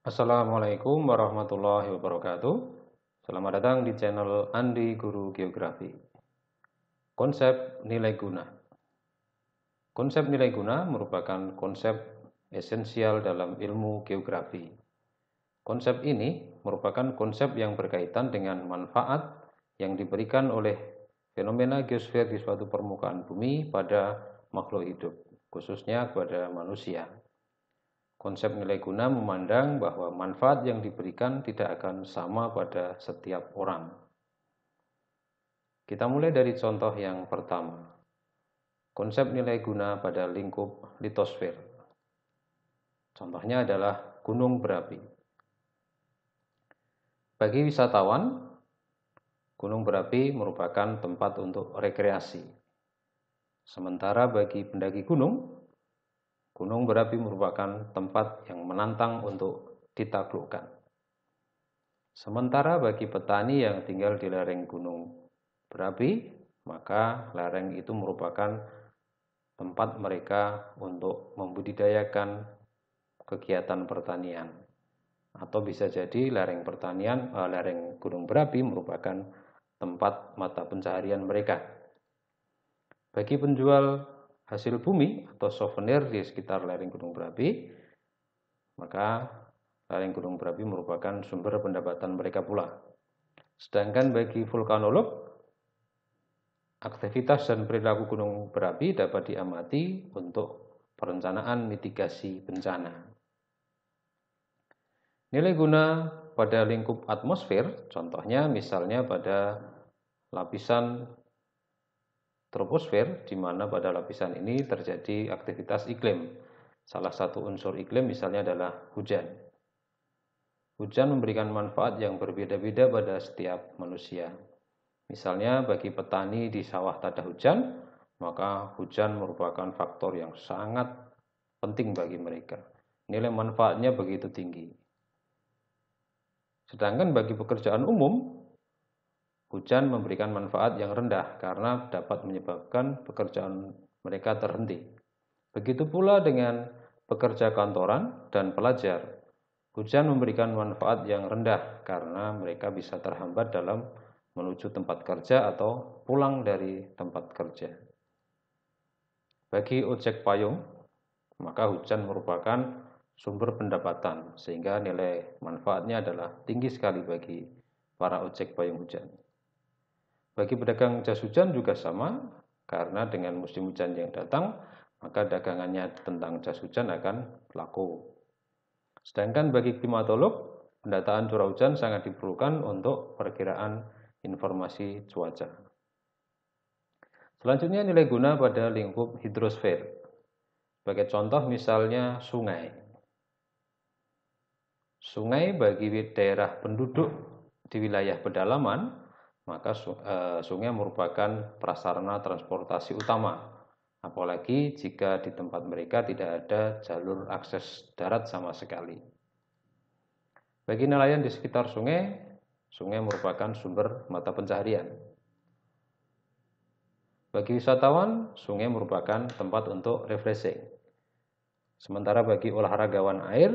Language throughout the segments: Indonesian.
Assalamualaikum warahmatullahi wabarakatuh. Selamat datang di channel Andi Guru Geografi. Konsep nilai guna. Konsep nilai guna merupakan konsep esensial dalam ilmu geografi. Konsep ini merupakan konsep yang berkaitan dengan manfaat yang diberikan oleh fenomena geosfer di suatu permukaan bumi pada makhluk hidup, khususnya kepada manusia. Konsep nilai guna memandang bahwa manfaat yang diberikan tidak akan sama pada setiap orang. Kita mulai dari contoh yang pertama. Konsep nilai guna pada lingkup litosfer. Contohnya adalah gunung berapi. Bagi wisatawan, gunung berapi merupakan tempat untuk rekreasi. Sementara bagi pendaki gunung, gunung berapi merupakan tempat yang menantang untuk ditaklukkan. Sementara bagi petani yang tinggal di lereng gunung berapi, maka lereng itu merupakan tempat mereka untuk membudidayakan kegiatan pertanian. Atau bisa jadi lereng gunung berapi merupakan tempat mata pencaharian mereka. Bagi penjual hasil bumi atau souvenir di sekitar lereng gunung berapi, maka lereng gunung berapi merupakan sumber pendapatan mereka pula. Sedangkan bagi vulkanolog, aktivitas dan perilaku gunung berapi dapat diamati untuk perencanaan mitigasi bencana. Nilai guna pada lingkup atmosfer, contohnya misalnya pada lapisan troposfer, di mana pada lapisan ini terjadi aktivitas iklim. Salah satu unsur iklim misalnya adalah hujan. Hujan memberikan manfaat yang berbeda-beda pada setiap manusia. Misalnya bagi petani di sawah tak ada hujan, maka hujan merupakan faktor yang sangat penting bagi mereka. Nilai manfaatnya begitu tinggi. Sedangkan bagi pekerjaan umum, hujan memberikan manfaat yang rendah karena dapat menyebabkan pekerjaan mereka terhenti. Begitu pula dengan pekerja kantoran dan pelajar. Hujan memberikan manfaat yang rendah karena mereka bisa terhambat dalam menuju tempat kerja atau pulang dari tempat kerja. Bagi ojek payung, maka hujan merupakan sumber pendapatan sehingga nilai manfaatnya adalah tinggi sekali bagi para ojek payung hujan. Bagi pedagang jas hujan juga sama, karena dengan musim hujan yang datang, maka dagangannya tentang jas hujan akan laku. Sedangkan bagi klimatolog, pendataan curah hujan sangat diperlukan untuk perkiraan informasi cuaca. Selanjutnya nilai guna pada lingkup hidrosfer. Sebagai contoh misalnya sungai. Sungai bagi daerah penduduk di wilayah pedalaman, maka sungai merupakan prasarana transportasi utama. Apalagi jika di tempat mereka tidak ada jalur akses darat sama sekali. Bagi nelayan di sekitar sungai, sungai merupakan sumber mata pencaharian. Bagi wisatawan, sungai merupakan tempat untuk refreshing. Sementara bagi olahragawan air,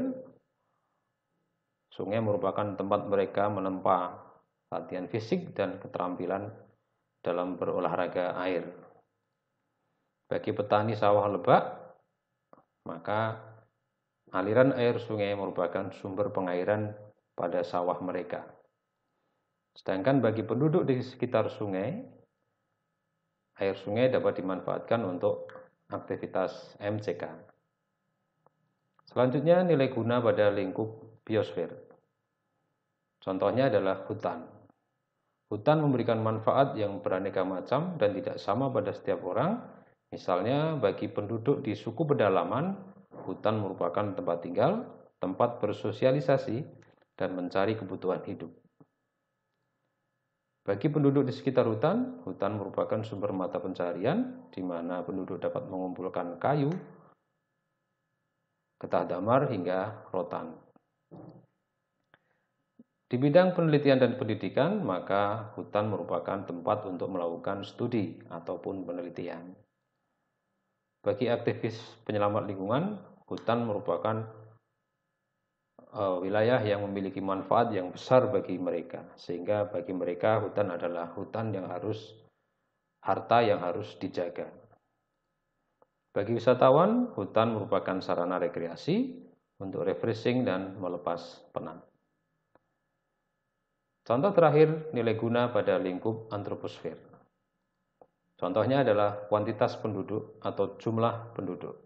sungai merupakan tempat mereka menempa latihan fisik dan keterampilan dalam berolahraga air. Bagi petani sawah lebak, maka aliran air sungai merupakan sumber pengairan pada sawah mereka. Sedangkan bagi penduduk di sekitar sungai, air sungai dapat dimanfaatkan untuk aktivitas MCK. Selanjutnya nilai guna pada lingkup biosfer. Contohnya adalah hutan. Hutan memberikan manfaat yang beraneka macam dan tidak sama pada setiap orang. Misalnya bagi penduduk di suku pedalaman, hutan merupakan tempat tinggal, tempat bersosialisasi, dan mencari kebutuhan hidup. Bagi penduduk di sekitar hutan, hutan merupakan sumber mata pencaharian, di mana penduduk dapat mengumpulkan kayu, getah damar, hingga rotan. Di bidang penelitian dan pendidikan, maka hutan merupakan tempat untuk melakukan studi ataupun penelitian. Bagi aktivis penyelamat lingkungan, hutan merupakan wilayah yang memiliki manfaat yang besar bagi mereka, sehingga bagi mereka hutan adalah hutan yang harta yang harus dijaga. Bagi wisatawan, hutan merupakan sarana rekreasi untuk refreshing dan melepas penat. Contoh terakhir, nilai guna pada lingkup antroposfer. Contohnya adalah kuantitas penduduk atau jumlah penduduk.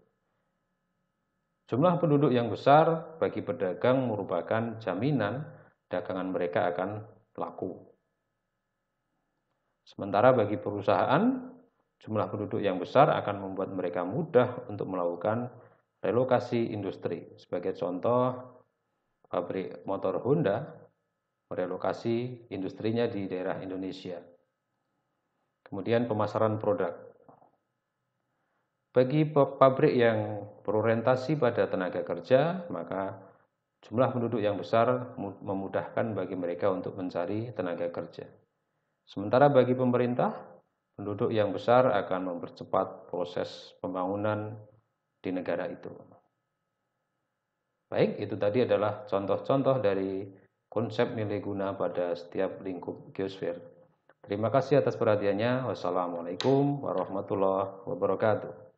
Jumlah penduduk yang besar bagi pedagang merupakan jaminan dagangan mereka akan laku. Sementara bagi perusahaan, jumlah penduduk yang besar akan membuat mereka mudah untuk melakukan relokasi industri. Sebagai contoh, pabrik motor Honda merelokasi industrinya di daerah Indonesia. Kemudian pemasaran produk. Bagi pabrik yang berorientasi pada tenaga kerja, maka jumlah penduduk yang besar memudahkan bagi mereka untuk mencari tenaga kerja. Sementara bagi pemerintah, penduduk yang besar akan mempercepat proses pembangunan di negara itu. Baik, itu tadi adalah contoh-contoh dari konsep nilai guna pada setiap lingkup geosfer. Terima kasih atas perhatiannya. Wassalamualaikum warahmatullahi wabarakatuh.